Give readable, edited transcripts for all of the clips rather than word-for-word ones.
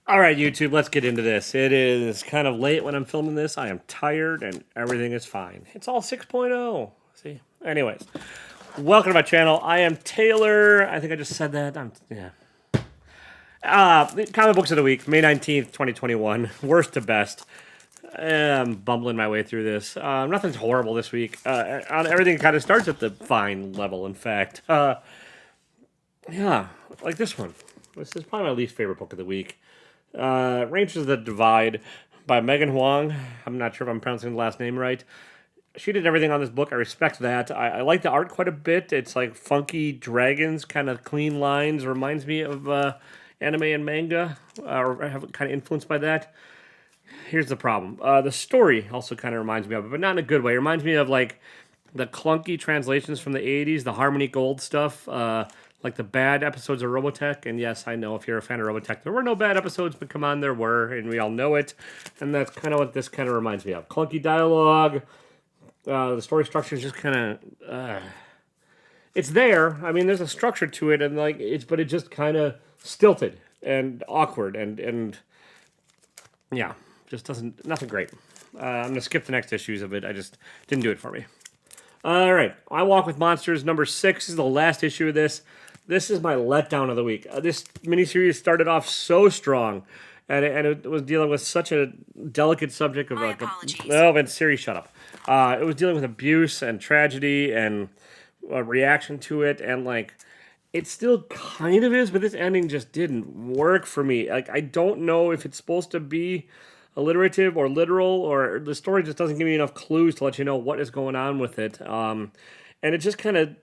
All right, YouTube, let's get into this. It is kind of late when I'm filming this. I am tired and everything is fine. It's all 6.0. See? Anyways, welcome to my channel. I am Taylor. I think I just said that. Comic books of the week, May 19th, 2021. Worst to best. I'm bumbling my way through this. Nothing's horrible this week. Everything kind of starts at the fine level, in fact. Yeah, like this one. This is probably my least favorite book of the week. Rangers of the Divide by Megan Huang. I'm not sure if I'm pronouncing the last name right. She did everything on this book. I respect that. I like the art quite a bit. It's like funky dragons, kind of clean lines. Reminds me of anime and manga, or kind of influenced by that. Here's the problem. The story also kind of reminds me of it, but not in a good way. It reminds me of like the clunky translations from the 80s, the Harmony Gold stuff, like the bad episodes of Robotech. And yes, I know if you're a fan of Robotech, there were no bad episodes, but come on, there were, and we all know it. And that's kind of what this kind of reminds me of. Clunky dialogue. The story structure is just kind of... it's there. I mean, there's a structure to it, and like but it just kind of stilted and awkward, and yeah, just doesn't... Nothing great. I'm going to skip the next issues of it. I just didn't do it for me. All right, I Walk with Monsters number 6 is the last issue of this. This is my letdown of the week. This miniseries started off so strong, and it was dealing with such a delicate subject of like and Siri, shut up. It was dealing with abuse and tragedy and a reaction to it, and like it still kind of is, but this ending just didn't work for me. Like I don't know if it's supposed to be alliterative or literal, or the story just doesn't give me enough clues to let you know what is going on with it. And it just kind of,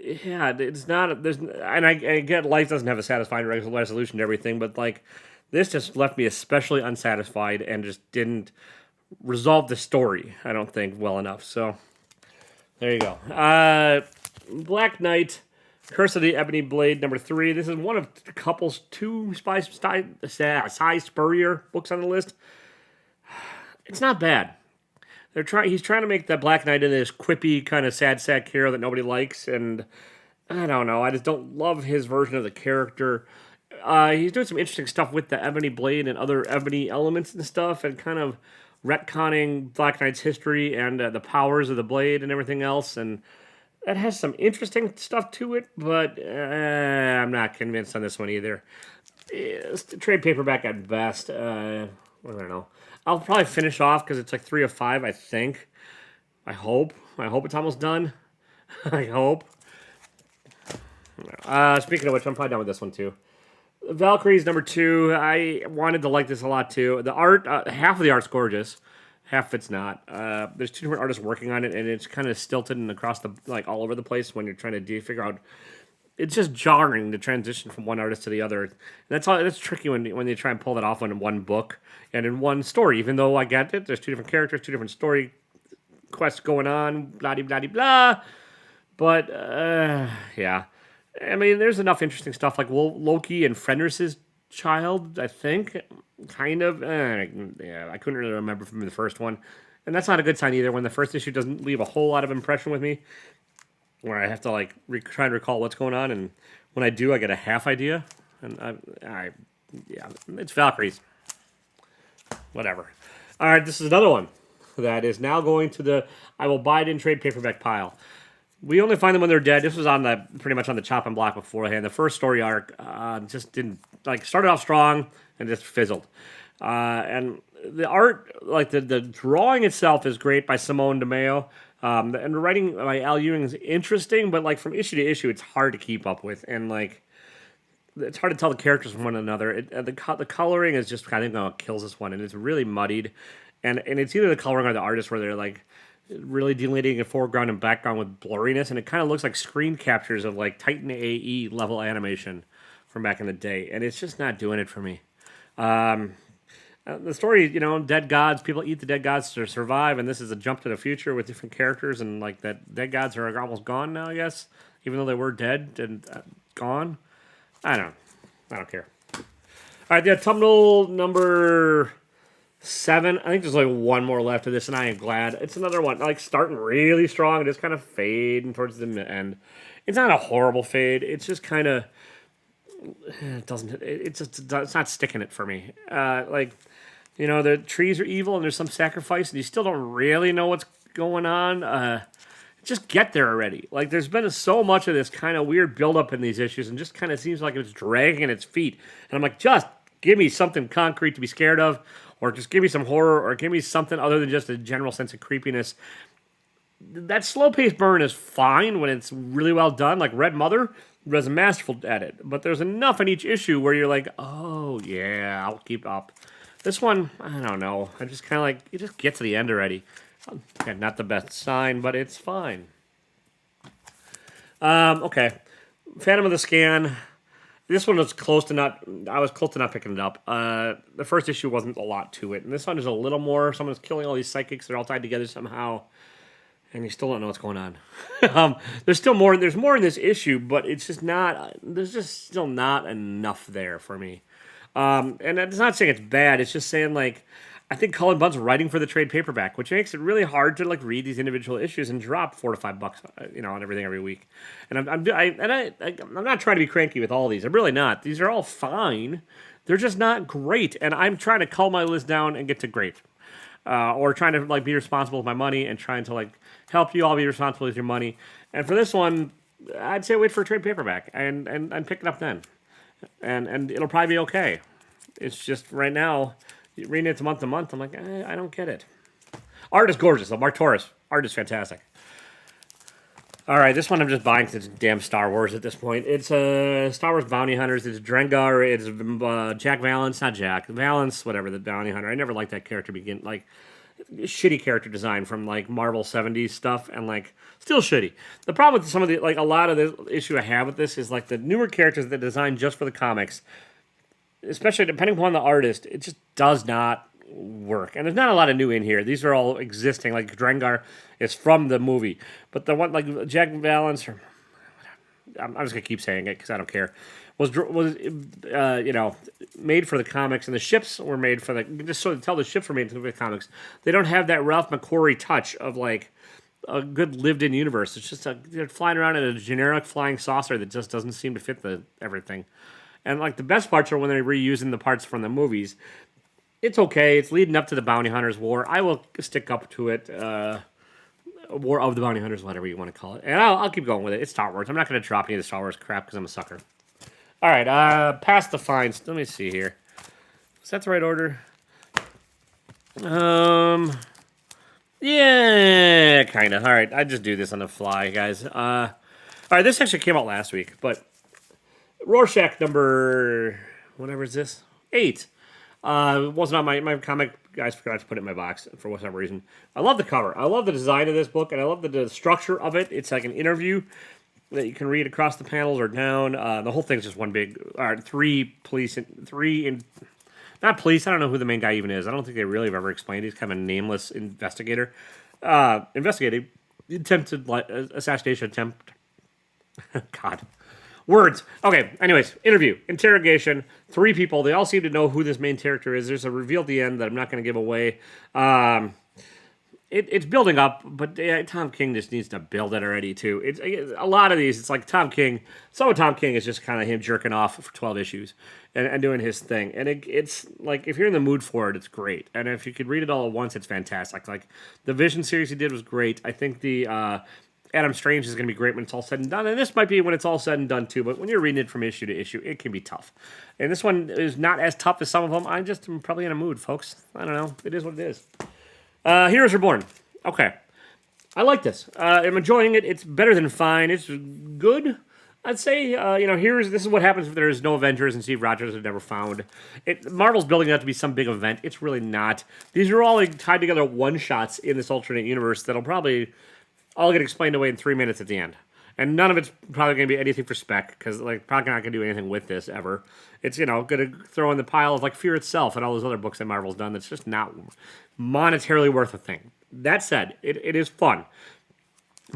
yeah, it's not, and I get life doesn't have a satisfying resolution to everything, but like, this just left me especially unsatisfied and just didn't resolve the story, I don't think, well enough. So, there you go. Black Knight, Curse of the Ebony Blade, number 3. This is one of the couple's 2 Cy Spurrier books on the list. It's not bad. He's trying to make the Black Knight into this quippy kind of sad sack hero that nobody likes, and I don't know. I just don't love his version of the character. He's doing some interesting stuff with the Ebony Blade and other Ebony elements and stuff, and kind of retconning Black Knight's history and the powers of the blade and everything else, and that has some interesting stuff to it, but I'm not convinced on this one either. It's a trade paperback at best. I don't know. I'll probably finish off because it's like 3 of 5, I think. I hope. I hope it's almost done. I hope. Speaking of which, I'm probably done with this one too. Valkyrie's number 2. I wanted to like this a lot too. The art, half of the art's gorgeous. Half of it's not. There's 2 different artists working on it, and it's kind of stilted and across the like all over the place when you're trying to figure out. It's just jarring to transition from one artist to the other. And that's tricky when you try and pull that off in one book and in one story. Even though I get it, there's 2 different characters, 2 different story quests going on, blah blah blah blah. But yeah, I mean, there's enough interesting stuff like Loki and Fenris's child, I think, kind of. Yeah, I couldn't really remember from the first one, and that's not a good sign either. When the first issue doesn't leave a whole lot of impression with me, where I have to like try and recall what's going on, and when I do, I get a half idea, and yeah, it's Valkyries. Whatever. All right, this is another one that is now going to the I will buy it in trade paperback pile. We only find them when they're dead. This was on pretty much on the chop and block beforehand. The first story arc just didn't started off strong and just fizzled. And the art, like the drawing itself, is great by Simone DeMeo. And the writing by Al Ewing is interesting, but like from issue to issue, it's hard to keep up with, and like it's hard to tell the characters from one another. The coloring is just kind of what kills this one, and it's really muddied. And it's either the coloring or the artist where they're like really delineating a foreground and background with blurriness, and it kind of looks like screen captures of like Titan AE level animation from back in the day, and it's just not doing it for me. The story, dead gods, people eat the dead gods to survive, and this is a jump to the future with different characters, and like that dead gods are almost gone now, I guess, even though they were dead and gone. I don't care. All right, the autumnal number 7. I think there's like one more left of this, and I am glad. It's another one, like starting really strong and just kind of fading towards the end. It's not a horrible fade. It's just kind of it doesn't. It's not sticking it for me. The trees are evil and there's some sacrifice, and you still don't really know what's going on. Just get there already. Like, there's been so much of this kind of weird buildup in these issues, and just kind of seems like it's dragging its feet. And I'm like, just give me something concrete to be scared of, or just give me some horror, or give me something other than just a general sense of creepiness. That slow-paced burn is fine when it's really well done. Like Red Mother was masterful at it, but there's enough in each issue where you're like, oh yeah, I'll keep up. This one, I don't know. I just kind of like, you just get to the end already. Okay, not the best sign, but it's fine. Okay. Phantom of the Scan. This one was close to not... I was close to not picking it up. The first issue wasn't a lot to it. And this one is a little more. Someone's killing all these psychics. They're all tied together somehow. And you still don't know what's going on. There's still more. There's more in this issue, but it's just not... There's just still not enough there for me. And it's not saying it's bad. It's just saying, like... I think Cullen Bunn's writing for the trade paperback, which makes it really hard to like read these individual issues and drop $4 to $5, on everything every week. And I'm not trying to be cranky with all these. I'm really not. These are all fine. They're just not great. And I'm trying to cull my list down and get to great, or trying to like be responsible with my money and trying to like help you all be responsible with your money. And for this one, I'd say wait for a trade paperback and pick it up then, and it'll probably be okay. It's just right now. Reading it month to month, I'm like, I don't get it. Art is gorgeous, though. Mark Torres. Art is fantastic. All right, this one I'm just buying because it's damn Star Wars at this point. It's Star Wars Bounty Hunters. It's Drengar. It's Jack Valance. Not Jack. Valance, whatever, the Bounty Hunter. I never liked that character shitty character design from, like, Marvel 70s stuff, and, like, still shitty. The problem with some of the, like, a lot of the issue I have with this is, like, the newer characters that designed just for the comics, especially depending upon the artist, it just does not work. And there's not a lot of new in here. These are all existing. Like Drengar is from the movie. But the one, like Jack Valance, I'm just going to keep saying it because I don't care, was made for the comics. And the ships were made for just so to tell the ships were made for the comics. They don't have that Ralph McQuarrie touch of like a good lived-in universe. It's just they're flying around in a generic flying saucer that just doesn't seem to fit everything. And, like, the best parts are when they're reusing the parts from the movies. It's okay. It's leading up to the Bounty Hunters War. I will stick up to it. War of the Bounty Hunters, whatever you want to call it. And I'll keep going with it. It's Star Wars. I'm not going to drop any of the Star Wars crap because I'm a sucker. All right, past the fines. Let me see here. Is that the right order? Yeah, kind of. All right, I just do this on the fly, guys. All right, this actually came out last week, but... Rorschach number, whatever is this? 8. It wasn't on my comic. Guys forgot to put it in my box for whatever reason. I love the cover. I love the design of this book, and I love the structure of it. It's like an interview that you can read across the panels or down. The whole thing's just one big, not police. I don't know who the main guy even is. I don't think they really have ever explained. He's kind of a nameless investigator. Investigating attempted assassination attempt. God. Words. Okay, anyways, interview, interrogation, 3 people. They all seem to know who this main character is. There's a reveal at the end that I'm not going to give away. It's building up, but Tom King just needs to build it already, too. It's a lot of these, it's like Tom King. Some of Tom King is just kind of him jerking off for 12 issues and doing his thing. And it's like, if you're in the mood for it, it's great. And if you could read it all at once, it's fantastic. Like, the Vision series he did was great. I think the... Adam Strange is going to be great when it's all said and done, and this might be when it's all said and done too, but when you're reading it from issue to issue, it can be tough. And this one is not as tough as some of them. I'm probably in a mood, folks. I don't know. It is what it is. Heroes Reborn. Okay. I like this. I'm enjoying it. It's better than fine. It's good, I'd say. This is what happens if there's no Avengers and Steve Rogers is never found. Marvel's building it up to be some big event. It's really not. These are all like, tied together one-shots in this alternate universe that'll probably... all get explained away in 3 minutes at the end. And none of it's probably going to be anything for spec, because like probably not going to do anything with this ever. It's, going to throw in the pile of like Fear Itself and all those other books that Marvel's done that's just not monetarily worth a thing. That said, it is fun.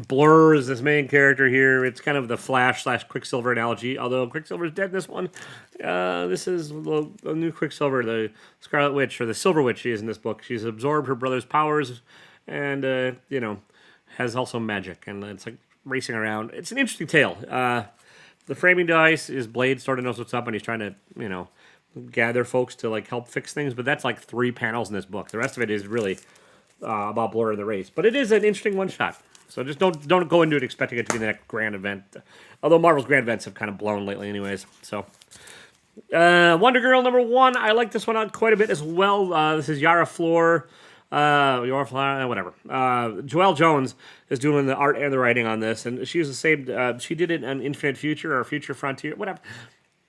Blur is this main character here. It's kind of the Flash/Quicksilver analogy, although Quicksilver's dead in this one. This is the new Quicksilver, the Scarlet Witch, or the Silver Witch she is in this book. She's absorbed her brother's powers and, has also magic, and it's like racing around. It's an interesting tale. the framing device is Blade sort of knows what's up, and he's trying to gather folks to like help fix things. But that's like 3 panels in this book. The rest of it is really about Blur and the race. But it is an interesting one shot. So just don't go into it expecting it to be the next grand event. Although Marvel's grand events have kind of blown lately, anyways. So. Wonder Girl #1. I like this one out quite a bit as well. This is Yara Flor. Whatever. Joelle Jones is doing the art and the writing on this, and she was the same. She did it on Infinite Future or Future Frontier, whatever.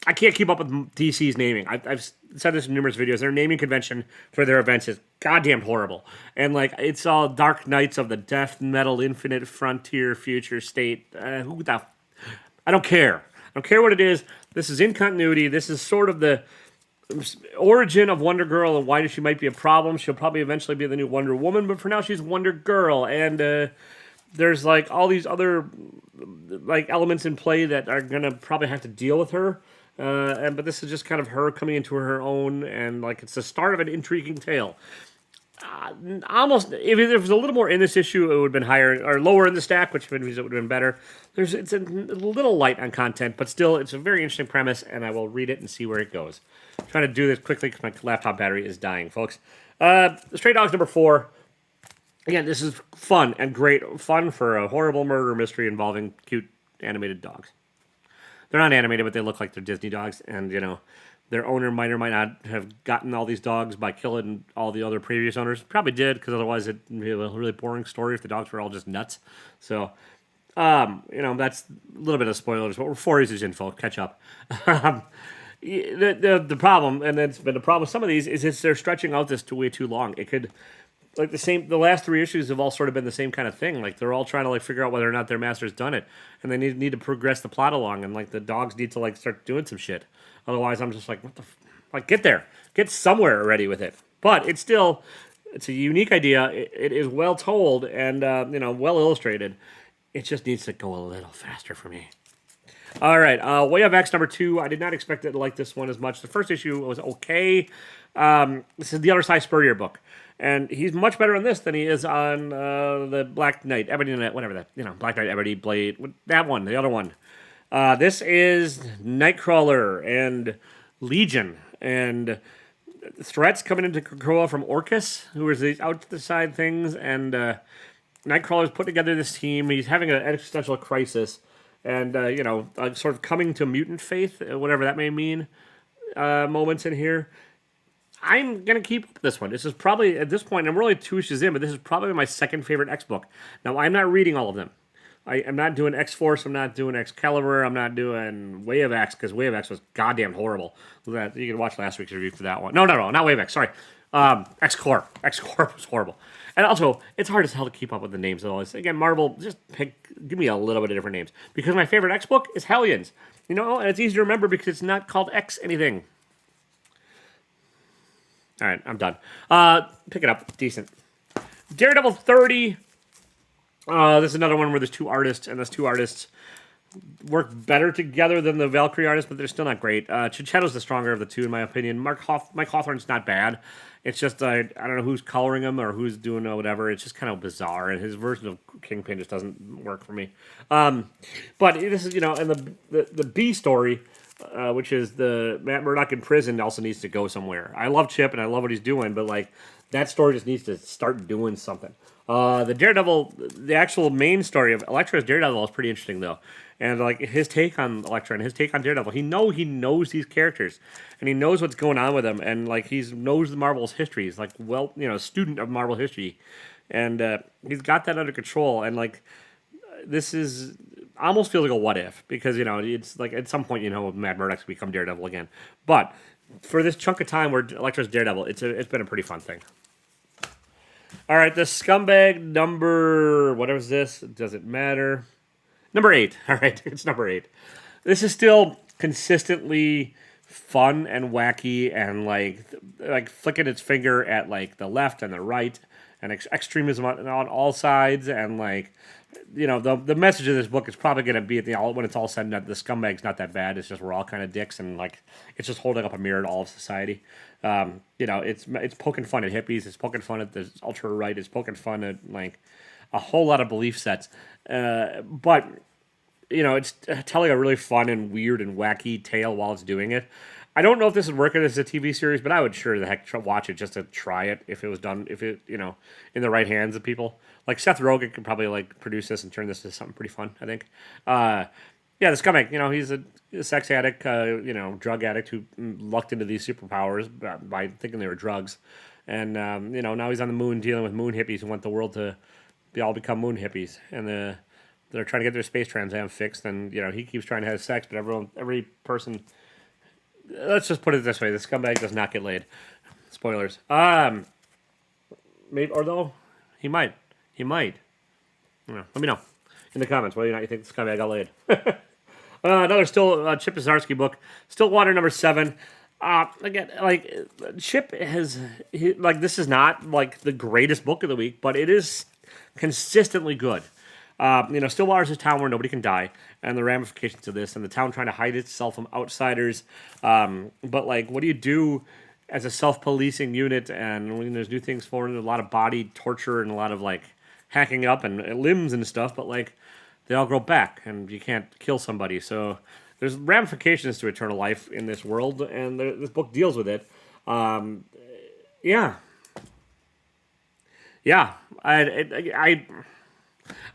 I can't keep up with DC's naming. I've said this in numerous videos. Their naming convention for their events is goddamn horrible. And like it's all Dark Knights of the Death Metal Infinite Frontier Future State. I don't care. I don't care what it is. This is in continuity. This is sort of the origin of Wonder Girl and why she might be a problem. She'll probably eventually be the new Wonder Woman, but for now she's Wonder Girl. And there's like all these other like elements in play that are gonna probably have to deal with her. But this is just kind of her coming into her own, and like it's the start of an intriguing tale. Almost, if there was a little more in this issue, it would have been higher or lower in the stack, which means it would have been better. It's a little light on content, but still, it's a very interesting premise, and I will read it and see where it goes. I'm trying to do this quickly because my laptop battery is dying, folks. Stray Dogs #4. Again, this is fun and great. Fun for a horrible murder mystery involving cute animated dogs. They're not animated, but they look like they're Disney dogs, and their owner might or might not have gotten all these dogs by killing all the other previous owners. Probably did, because otherwise it'd be a really boring story if the dogs were all just nuts. So, that's a little bit of spoilers, but we're 4 issues in, folks. Catch up. The problem, and it's been a problem with some of these, is they're stretching out this way too long. It could, like the last 3 issues have all sort of been the same kind of thing. Like they're all trying to like figure out whether or not their master's done it, and they need to progress the plot along, and like the dogs need to like start doing some shit. Otherwise, I'm just like, what the get there, get somewhere already with it. But it's a unique idea. It is well told and well illustrated. It just needs to go a little faster for me. All right, Way of X #2. I did not expect to like this one as much. The first issue was okay. This is the Other Side Spurrier book. And he's much better on this than he is on the Black Knight, Ebony, whatever that, Black Knight, Ebony, Blade, that one, the other one. This is Nightcrawler and Legion and threats coming into Krakoa from Orcus, who is these outside things. And Nightcrawler's put together this team. He's having an existential crisis and, sort of coming to mutant faith, whatever that may mean, moments in here. I'm going to keep up this one. This is probably, at this point, I'm really 2 issues in, but this is probably my second favorite X book. Now, I'm not reading all of them. I'm not doing X-Force, I'm not doing Excalibur, I'm not doing Way of X, because Way of X was goddamn horrible. You can watch last week's review for that one. No, not Way of X, sorry. X-Corp. X-Corp was horrible. And also, it's hard as hell to keep up with the names of all this. Again, Marvel, just give me a little bit of different names. Because my favorite X book is Hellions. And it's easy to remember because it's not called X anything. All right, I'm done. Pick it up. Decent. Daredevil 30. This is another one where there's 2 artists, and those 2 artists work better together than the Valkyrie artists, but they're still not great. Cicchetto's the stronger of the 2, in my opinion. Mike Hawthorne's not bad. It's just, I don't know who's coloring him or who's doing whatever. It's just kind of bizarre, and his version of Kingpin just doesn't work for me. But this is, and the B story, which is the Matt Murdock in prison, also needs to go somewhere. I love Chip, and I love what he's doing, but, like, that story just needs to start doing something. The Daredevil, the actual main story of Elektra's Daredevil is pretty interesting, though. And, like, his take on Elektra and his take on Daredevil, he knows these characters, and he knows what's going on with them, and, like, he knows the Marvel's history. He's, like, a student of Marvel history, and he's got that under control, and, like, this is almost feels like a what if, because, it's, like, at some point, Matt Murdock's become Daredevil again. But for this chunk of time where Elektra's Daredevil, it's been a pretty fun thing. All right, the scumbag number, what is this? Does it matter? Number 8. All right, it's number 8. This is still consistently fun and wacky and like flicking its finger at like the left and the right and extremism on all sides, and like the message of this book is probably going to be when it's all said and done, the scumbag's not that bad. It's just we're all kind of dicks, and like it's just holding up a mirror to all of society. It's poking fun at hippies. It's poking fun at the ultra right. It's poking fun at like a whole lot of belief sets. But it's telling a really fun and weird and wacky tale while it's doing it. I don't know if this would work as a TV series, but I would sure the heck watch it just to try it if it was done, if it, in the right hands of people. Like Seth Rogen could probably like produce this and turn this into something pretty fun, I think. Yeah, the scumbag, he's a sex addict, drug addict who lucked into these superpowers by thinking they were drugs. And, now he's on the moon dealing with moon hippies who want the world to all become moon hippies. And they're trying to get their space trans am fixed. And, he keeps trying to have sex, but every person... Let's just put it this way: the scumbag does not get laid. Spoilers. Maybe, or though he might. Let me know in the comments whether or not you think the scumbag got laid. Another still Chip Zdarsky book, Stillwater #7. Again, like Chip this is not like the greatest book of the week, but it is consistently good. Stillwater is a town where nobody can die, and the ramifications of this, and the town trying to hide itself from outsiders. But what do you do as a self-policing unit? And when there's new things formed, a lot of body torture and a lot of hacking up and limbs and stuff. But they all grow back, and you can't kill somebody. So there's ramifications to eternal life in this world, and this book deals with it. Yeah.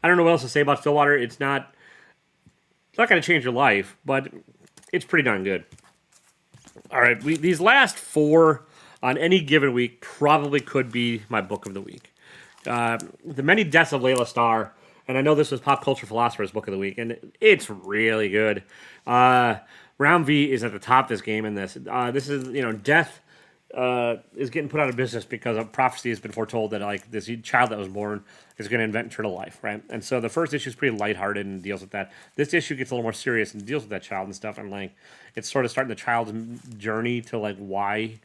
I don't know what else to say about Stillwater. It's not going to change your life, but it's pretty darn good. All right, these last 4 on any given week probably could be my book of the week. The Many Deaths of Layla Starr, and I know this was Pop Culture Philosopher's book of the week, and it's really good. Round V is at the top of this game in this. This is, death is getting put out of business because a prophecy has been foretold that this child that was born is going to invent eternal life, right? And so the first issue is pretty lighthearted and deals with that. This issue gets a little more serious and deals with that child and stuff, and it's sort of starting the child's journey to why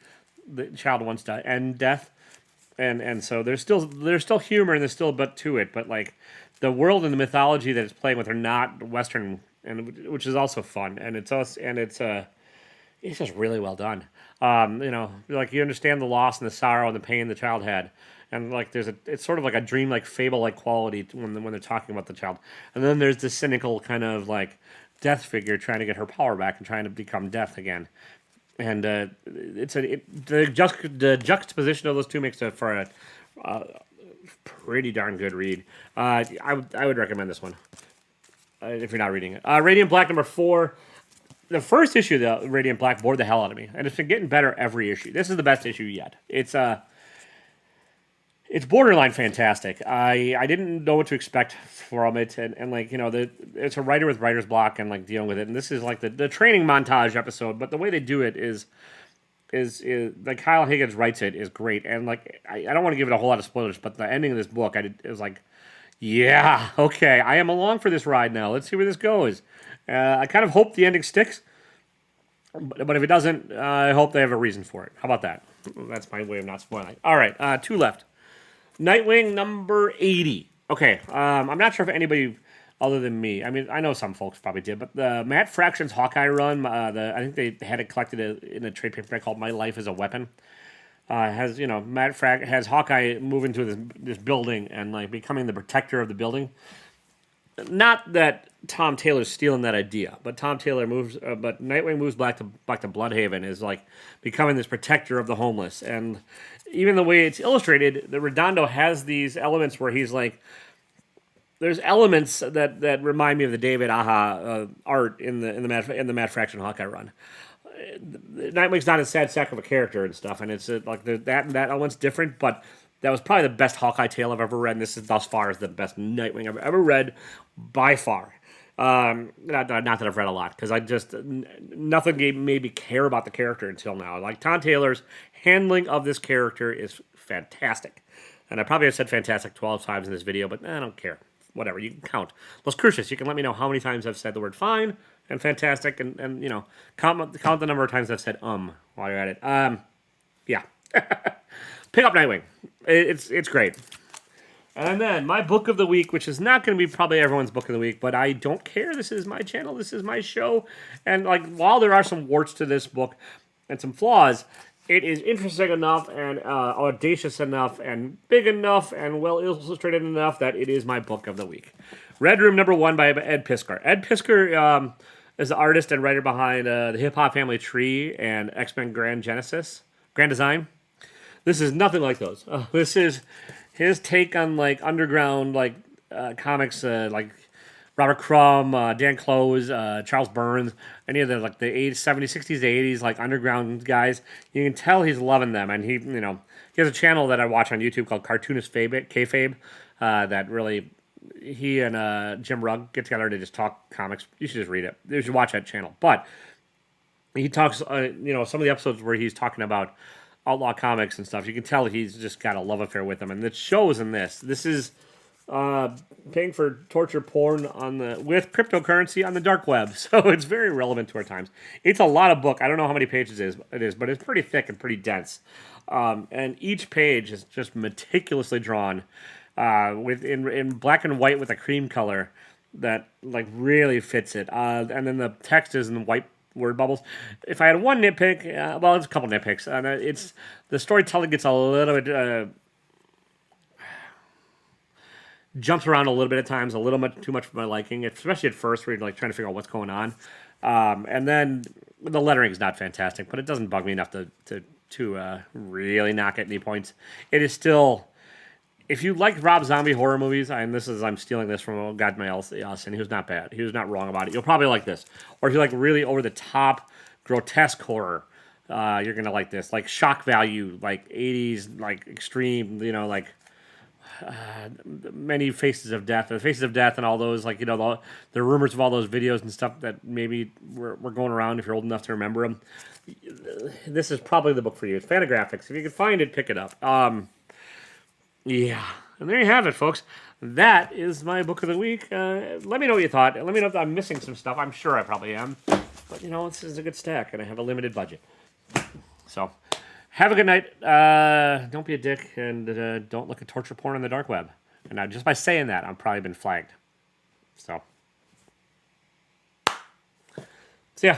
the child wants to end death, and so there's still humor and there's still a bit to it, but the world and the mythology that it's playing with are not Western, and which is also fun, and it's just really well done. You understand the loss and the sorrow and the pain the child had. And it's sort of like a dream-like, fable-like quality when they're talking about the child. And then there's this cynical kind of death figure trying to get her power back and trying to become death again. And the juxtaposition of those two makes it for a pretty darn good read. I would recommend this one if you're not reading it. Radiant Black #4. The first issue of the Radiant Black bored the hell out of me, and it's been getting better every issue. This is the best issue yet. It's borderline fantastic. I didn't know what to expect from it, and it's a writer with writer's block and dealing with it. And this is the training montage episode, but the way they do it is Kyle Higgins writes it is great. And I don't want to give it a whole lot of spoilers, but the ending of this book, it was yeah, okay, I am along for this ride now. Let's see where this goes. I kind of hope the ending sticks, but if it doesn't, I hope they have a reason for it. How about that? That's my way of not spoiling. All right, 2 left. Nightwing #80. Okay, I'm not sure if anybody other than me, I mean, I know some folks probably did, but the Matt Fraction's Hawkeye run, I think they had it collected in a trade paperback called My Life as a Weapon. Has Hawkeye move into this building and becoming the protector of the building. Not that Tom Taylor's stealing that idea, but but Nightwing moves back to Bloodhaven is becoming this protector of the homeless. And even the way it's illustrated, the Redondo has these elements where he's there's elements that remind me of the David Aja art in the Matt Fraction Hawkeye run. Nightwing's not a sad sack of a character and stuff, and it's that element's different, but that was probably the best Hawkeye tale I've ever read, and this is thus far is the best Nightwing I've ever read, by far. Not that I've read a lot, because nothing made me care about the character until now. Tom Taylor's handling of this character is fantastic. And I probably have said fantastic 12 times in this video, but I don't care. Whatever, you can count. Los Cruces, you can let me know how many times I've said the word fine and fantastic, and count the number of times I've said while you're at it. Yeah. Pick up Nightwing. It's great. And then my book of the week, which is not going to be probably everyone's book of the week, but I don't care. This is my channel. This is my show. And while there are some warts to this book and some flaws, it is interesting enough and audacious enough and big enough and well illustrated enough that it is my book of the week. Red Room #1 by Ed Piskor. Ed Piskor is the artist and writer behind the Hip Hop Family Tree and X-Men Grand Design. This is nothing like those. This is his take on like underground comics, like Robert Crumb, Dan Close, Charles Burns, any of the like the 80s, 70s, 60s, 80s like underground guys. You can tell he's loving them, and he has a channel that I watch on YouTube called Cartoonist Kayfabe. That really he and Jim Rugg get together to just talk comics. You should just read it. You should watch that channel. But he talks, some of the episodes where he's talking about outlaw comics and stuff. You can tell he's just got a love affair with them, and it shows in this. This is paying for torture porn with cryptocurrency on the dark web, so it's very relevant to our times. It's a lot of book. I don't know how many pages it is, but it's pretty thick and pretty dense. And each page is just meticulously drawn in black and white with a cream color that like really fits it. And then the text is in white word bubbles. If I had one nitpick, well, it's a couple nitpicks. It's the storytelling gets a little bit jumps around a little bit at times, a little much too much for my liking, especially at first where you're like trying to figure out what's going on. And then the lettering is not fantastic, but it doesn't bug me enough to really knock at any points. It is still, if you like Rob Zombie horror movies, I'm stealing this from God My Us, and he was not bad. He was not wrong about it. You'll probably like this. Or if you like really over the top, grotesque horror, you're gonna like this. Like shock value, like 80s, like extreme, many faces of death, and all those, the rumors of all those videos and stuff that maybe were going around if you're old enough to remember them. This is probably the book for you. It's Fantagraphics. If you can find it, pick it up. Yeah, and there you have it, folks. That is my book of the week. Let me know what you thought. Let me know if I'm missing some stuff. I'm sure I probably am. But, this is a good stack, and I have a limited budget. So, have a good night. Don't be a dick, and don't look at torture porn on the dark web. And just by saying that, I've probably been flagged. So, see ya.